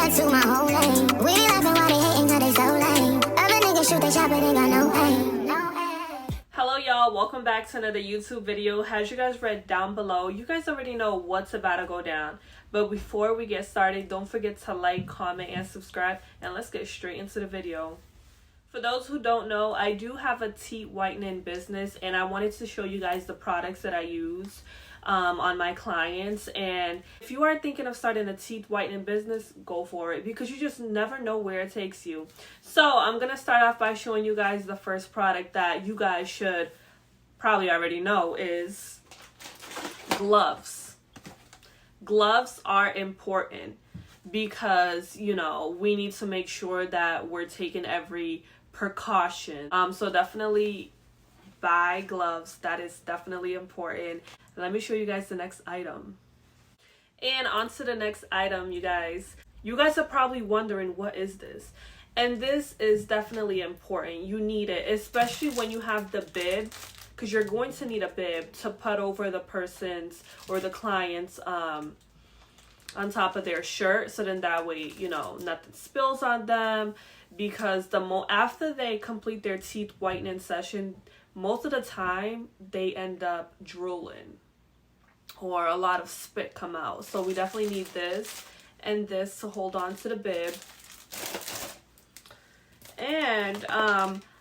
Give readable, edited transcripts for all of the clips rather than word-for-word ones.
back to my whole lane. We be laughing while they hating cause they so lame. Other niggas shoot they shot but they got no aim. Hello y'all, welcome back to another YouTube video. As you guys read down below, you guys already know what's about to go down. But before we get started, don't forget to like, comment, and subscribe. And let's get straight into the video. For those who don't know, I do have a teeth whitening business, and I wanted to show you guys the products that I use on my clients. And if you are thinking of starting a teeth whitening business, go for it, because you just never know where it takes you. So I'm gonna start off by showing you guys the first product that you guys should probably already know is gloves. Gloves are important because, you know, we need to make sure that we're taking every precaution. So definitely buy gloves. That is definitely important. Let me show you guys the next item. And on to the next item, you guys. You guys are probably wondering, what is this? And this is definitely important. You need it, especially when you have the bib, because you're going to need a bib to put over the person's or the client's on top of their shirt, so then that way, you know, nothing spills on them. Because after they complete their teeth whitening session, most of the time they end up drooling or a lot of spit come out. So we definitely need this and this to hold on to the bib. And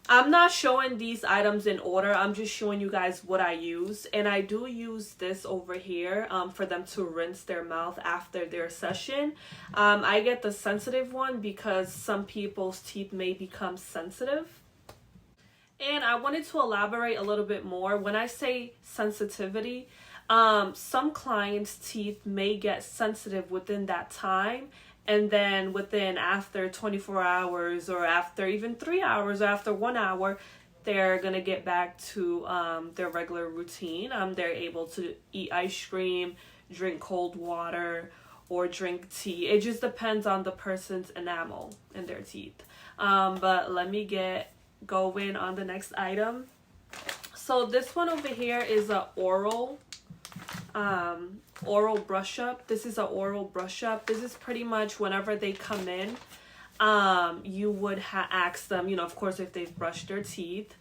I'm not showing these items in order. I'm just showing you guys what I use. And I do use this over here for them to rinse their mouth after their session. I get the sensitive one because some people's teeth may become sensitive. And I wanted to elaborate a little bit more. When I say sensitivity, some clients' teeth may get sensitive within that time. And then after 24 hours or after even 3 hours or after 1 hour, they're going to get back to their regular routine. They're able to eat ice cream, drink cold water, or drink tea. It just depends on the person's enamel in their teeth. But let me go in on the next item. So this one over here is a oral brush up. This is an oral brush up. This is pretty much whenever they come in, you would ask them, you know, of course, if they've brushed their teeth.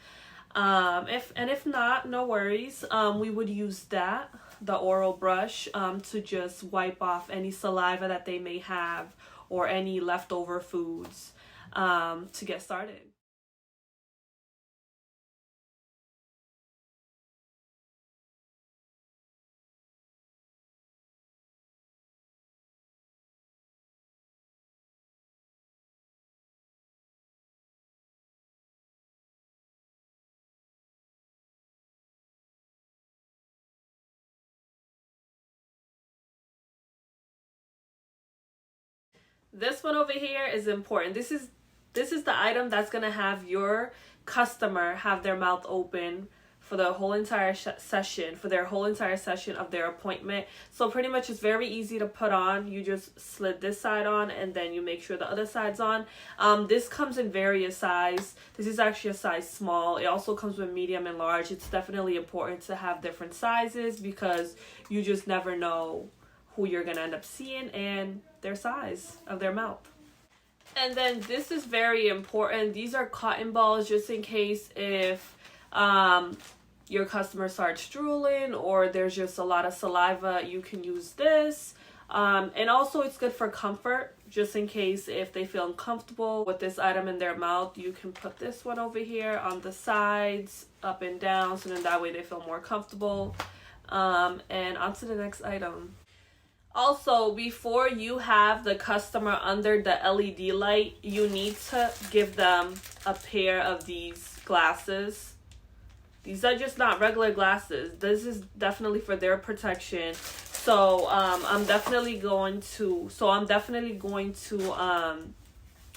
If not, no worries. We would use the oral brush, to just wipe off any saliva that they may have or any leftover foods, to get started. This one over here is important. This is the item that's gonna have your customer have their mouth open for the whole entire session, for their whole entire session of their appointment. So pretty much it's very easy to put on. You just slid this side on and then you make sure the other side's on. This comes in various sizes. This is actually a size small. It also comes with medium and large. It's definitely important to have different sizes because you just never know who you're gonna end up seeing and their size of their mouth. And then this is very important. These are cotton balls, just in case if your customer starts drooling or there's just a lot of saliva, you can use this. And also it's good for comfort, just in case if they feel uncomfortable with this item in their mouth, you can put this one over here on the sides, up and down, so then that way they feel more comfortable. And on to the next item. Also, before you have the customer under the LED light, you need to give them a pair of these glasses. These are just not regular glasses. This is definitely for their protection. So I'm definitely going to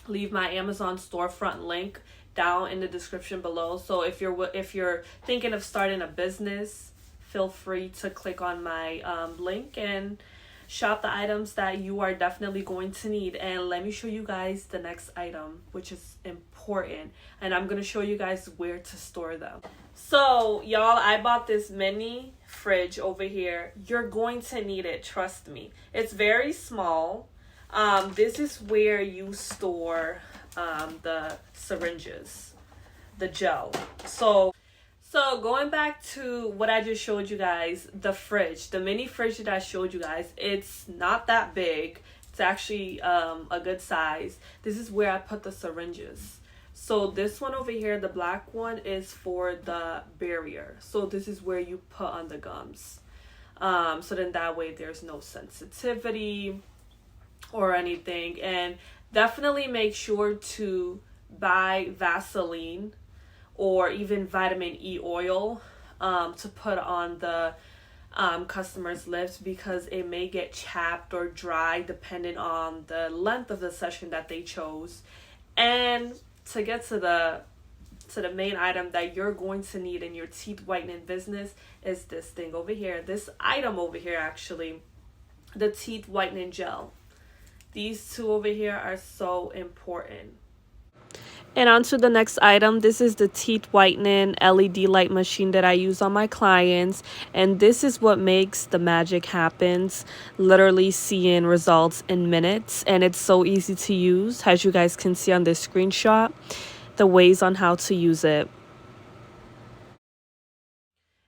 leave my Amazon storefront link down in the description below. So if you're thinking of starting a business, feel free to click on my link and shop the items that you are definitely going to need. And let me show you guys the next item, which is important, and I'm gonna show you guys where to store them. So y'all, I bought this mini fridge over here. You're going to need it, trust me. It's very small. This is where you store the syringes, the gel. So going back to what I just showed you guys, the fridge, the mini fridge that I showed you guys, it's not that big. It's actually a good size. This is where I put the syringes. So this one over here, the black one, is for the barrier. So this is where you put on the gums. So then that way there's no sensitivity or anything. And definitely make sure to buy Vaseline or even vitamin E oil to put on the customers' lips, because it may get chapped or dry depending on the length of the session that they chose. And to get to the main item that you're going to need in your teeth whitening business is this thing over here. This item over here, actually, the teeth whitening gel. These two over here are so important. And on to the next item. This is the teeth whitening LED light machine that I use on my clients. And this is what makes the magic happen. Literally seeing results in minutes. And it's so easy to use, as you guys can see on this screenshot, the ways on how to use it.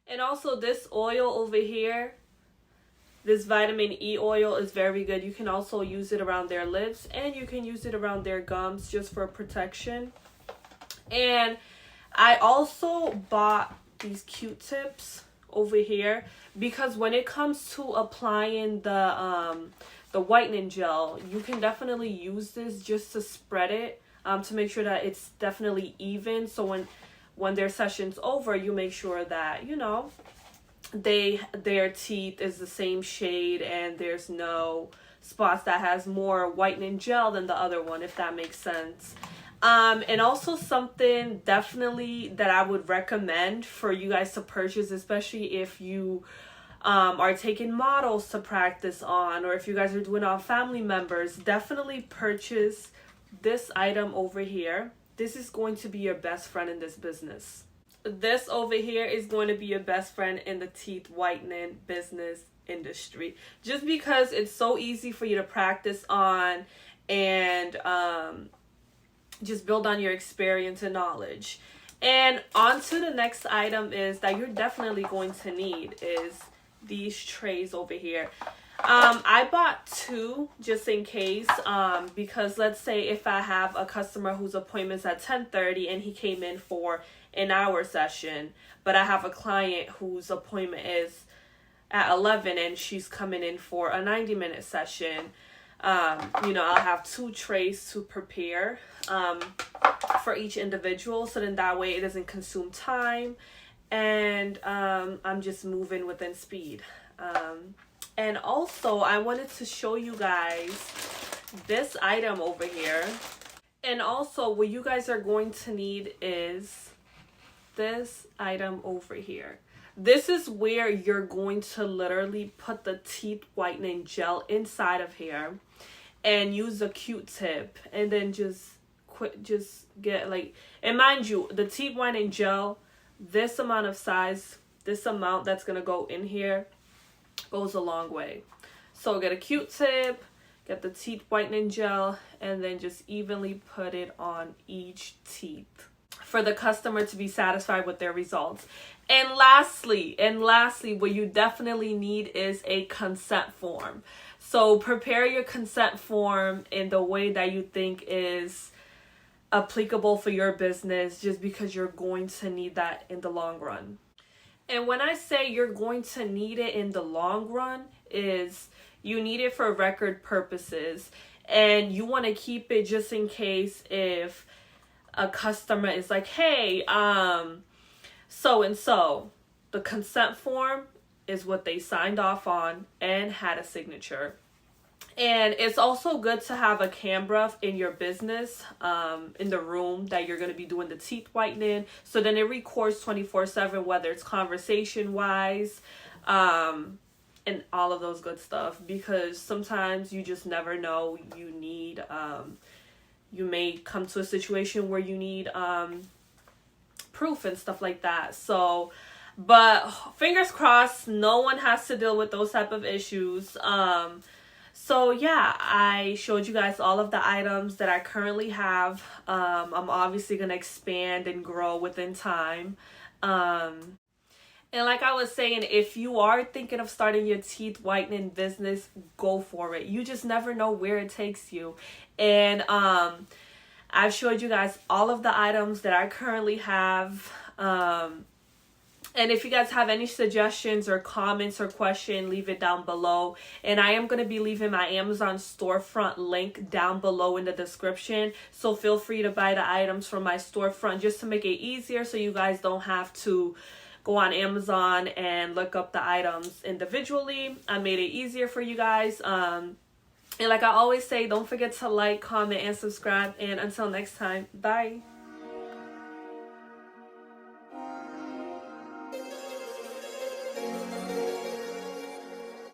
And also this oil over here, this vitamin E oil, is very good. You can also use it around their lips, and you can use it around their gums just for protection. And I also bought these Q-tips over here, because when it comes to applying the whitening gel, you can definitely use this just to spread it, to make sure that it's definitely even. So when their session's over, you make sure that, you know, their teeth is the same shade and there's no spots that has more whitening gel than the other one, if that makes sense. And also something definitely that I would recommend for you guys to purchase, especially if you are taking models to practice on, or if you guys are doing on family members, definitely purchase this item over here. This is going to be your best friend in this business. This over here is going to be your best friend in the teeth whitening business industry, just because it's so easy for you to practice on and just build on your experience and knowledge. And on to the next item is that you're definitely going to need is these trays over here. I bought two just in case, because let's say if I have a customer whose appointment's at 10:30 and he came in for an hour session, but I have a client whose appointment is at 11 and she's coming in for a 90-minute session, you know, I'll have two trays to prepare for each individual, so then that way it doesn't consume time, and I'm just moving within speed. And also, I wanted to show you guys this item over here. And also, what you guys are going to need is this item over here. This is where you're going to literally put the teeth whitening gel inside of here and use a Q-tip, and then just get like, and mind you, the teeth whitening gel, this amount of size, this amount that's going to go in here, goes a long way. So get a Q-tip, get the teeth whitening gel, and then just evenly put it on each teeth for the customer to be satisfied with their results. And lastly, what you definitely need is a consent form. So prepare your consent form in the way that you think is applicable for your business, just because you're going to need that in the long run. And when I say you're going to need it in the long run, is you need it for record purposes, and you want to keep it just in case if a customer is like, hey, so and so, the consent form is what they signed off on and had a signature. And it's also good to have a camera in your business, in the room that you're going to be doing the teeth whitening. So then it records 24/7, whether it's conversation wise, and all of those good stuff. Because sometimes you just never know. You need, you may come to a situation where you need proof and stuff like that. So, but fingers crossed, no one has to deal with those type of issues. So yeah, I showed you guys all of the items that I currently have. I'm obviously gonna expand and grow within time. And like I was saying, if you are thinking of starting your teeth whitening business, go for it. You just never know where it takes you. And I've showed you guys all of the items that I currently have. And if you guys have any suggestions or comments or question, leave it down below. And I am going to be leaving my Amazon storefront link down below in the description. So feel free to buy the items from my storefront just to make it easier so you guys don't have to go on Amazon and look up the items individually. I made it easier for you guys. And like I always say, don't forget to like, comment, and subscribe. And until next time, bye.